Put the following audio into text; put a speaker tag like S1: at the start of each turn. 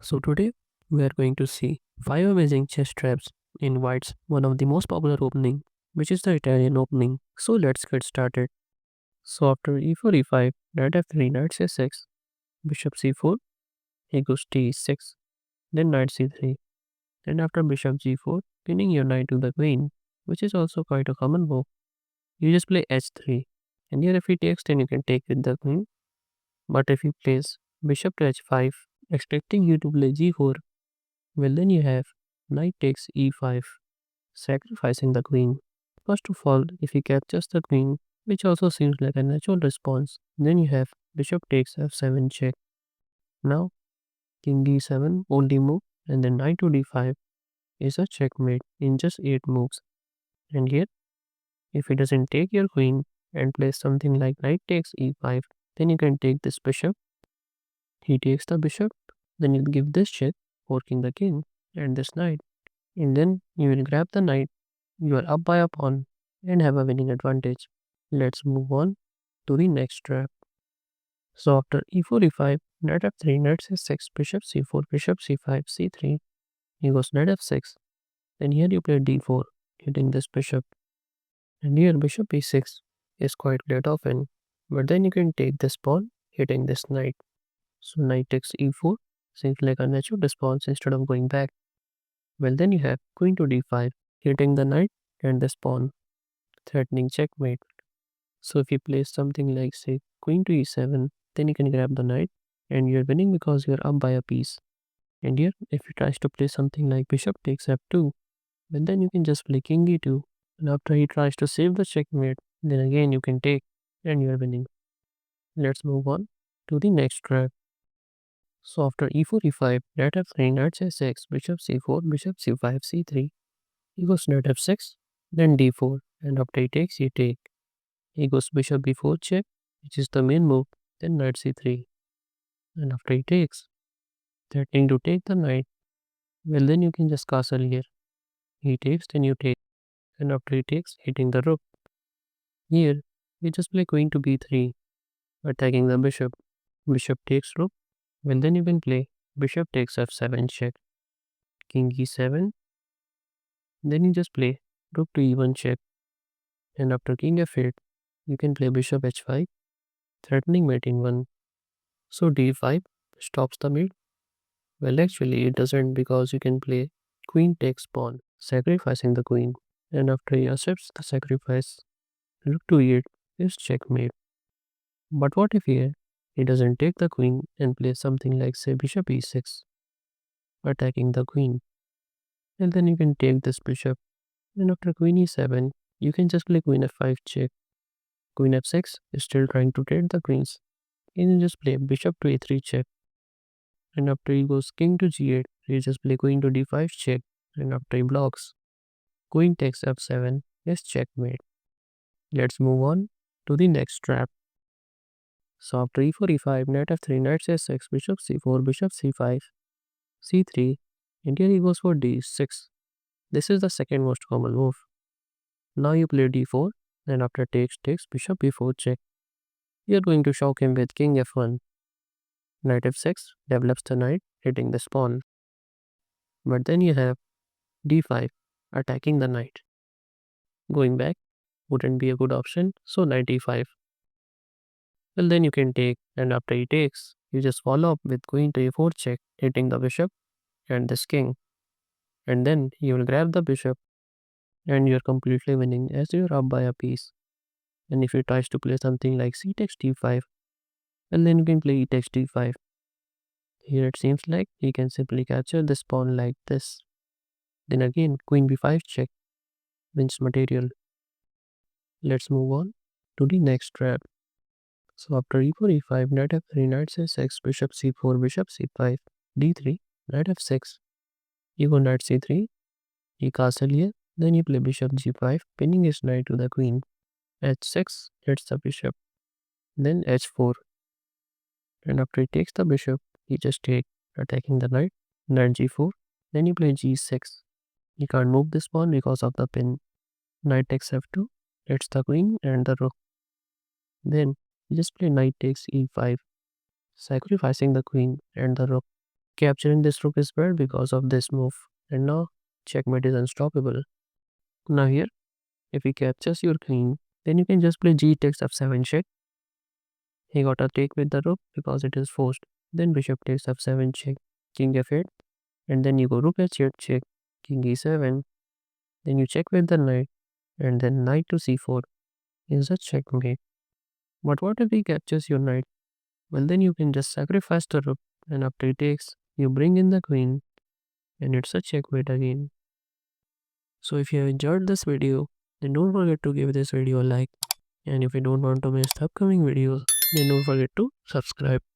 S1: So today we are going to see 5 amazing chess traps in White's one of the most popular opening, which is the Italian opening. So let's get started. So after e4 e5, knight f3, knight c6, bishop c4, he goes t6, then knight c3, and after bishop g4, pinning your knight to the queen, which is also quite a common move. You just play h3, and here if he takes then you can take with the queen, but if he plays bishop to h5, expecting you to play g4, well then you have knight takes e5, sacrificing the queen. First of all, if he captures the queen, which also seems like a natural response, then you have bishop takes f7 check. Now, king d7 only move, and then knight to d5 is a checkmate in just 8 moves. And yet, if he doesn't take your queen and plays something like knight takes e5, then you can take this bishop. He takes the bishop, then you give this check, forking the king, and this knight. And then you will grab the knight, you are up by a pawn, and have a winning advantage. Let's move on to the next trap. So after e4 e5, knight f3, knight c6, bishop c4, bishop c5, c3, he goes knight f6. Then here you play d4, hitting this bishop. And here bishop e6 is quite let often, but then you can take this pawn, hitting this knight. So knight takes e4, seems like a natural response instead of going back. Well then you have queen to d5, hitting the knight and this pawn, threatening checkmate. So if you play something like say queen to e7, then you can grab the knight and you're winning because you're up by a piece. And here if he tries to play something like bishop takes f2, well then you can just play king e2. And after he tries to save the checkmate, then again you can take and you're winning. Let's move on to the next trap. So after e4 e5, knight f3, knight c6, bishop c4, bishop c5, c3, he goes knight f6, then d4, and after he takes, you take. He goes bishop b4 check, which is the main move, then knight c3. And after he takes, threatening to take the knight, well then you can just castle here. He takes, then you take. And after he takes, hitting the rook. Here, you just play queen to b3, attacking the bishop. Bishop takes rook, well then you can play bishop takes f7 check, king e7, then you just play rook to e1 check. And after king f8, you can play bishop h5, threatening mate in 1. So d5 stops the mate. Well, actually, it doesn't because you can play queen takes pawn, sacrificing the queen. And after he accepts the sacrifice, rook to e8 is checkmate. But what if here he doesn't take the queen and plays something like say bishop e6, attacking the queen? And then you can take this bishop. And after queen e7, you can just play queen f5 check. Queen f6 is still trying to take the queens. And you just play bishop to a3 check. And after he goes king to g8, he just play queen to d5 check. And after he blocks, queen takes f7 is checkmate. Let's move on to the next trap. So after e4 e5, knight f3, knight c6, bishop c4, bishop c5, c3, and here he goes for d6. This is the second most common move. Now you play d4, and after takes bishop b4 check. You're going to shock him with king f1. Knight f6 develops the knight, hitting the pawn. But then you have d5, attacking the knight. Going back wouldn't be a good option, so knight e5. Well, then you can take, and after he takes, you just follow up with queen to a4 check, hitting the bishop and this king. And then you will grab the bishop, and you're completely winning as you're up by a piece. And if he tries to play something like c takes d5, well, then you can play e takes d5. Here it seems like he can simply capture this pawn like this. Then again, queen b5 check wins material. Let's move on to the next trap. So after e4 e5, knight f3, knight c6, bishop c4, bishop c5, d3, knight f6, you go knight c3, you castle here, then you play bishop g5, pinning his knight to the queen. h6 hits the bishop, then h4, and after he takes the bishop, he just take, attacking the knight, knight g4, then you play g6. You can't move this pawn because of the pin. Knight takes f2, hits the queen and the rook. Then you just play knight takes e5, sacrificing the queen and the rook. Capturing this rook is bad because of this move. And now, checkmate is unstoppable. Now here, if he captures your queen, then you can just play g takes f7 check. He got a take with the rook because it is forced. Then bishop takes f7 check, king f8, and then you go rook h8 check, king e7. Then you check with the knight, and then knight to c4 is a checkmate. But what if he captures your knight? Well, then you can just sacrifice the rook, and after he takes, you bring in the queen, and it's a checkmate again. So if you have enjoyed this video, then don't forget to give this video a like. And if you don't want to miss the upcoming videos, then don't forget to subscribe.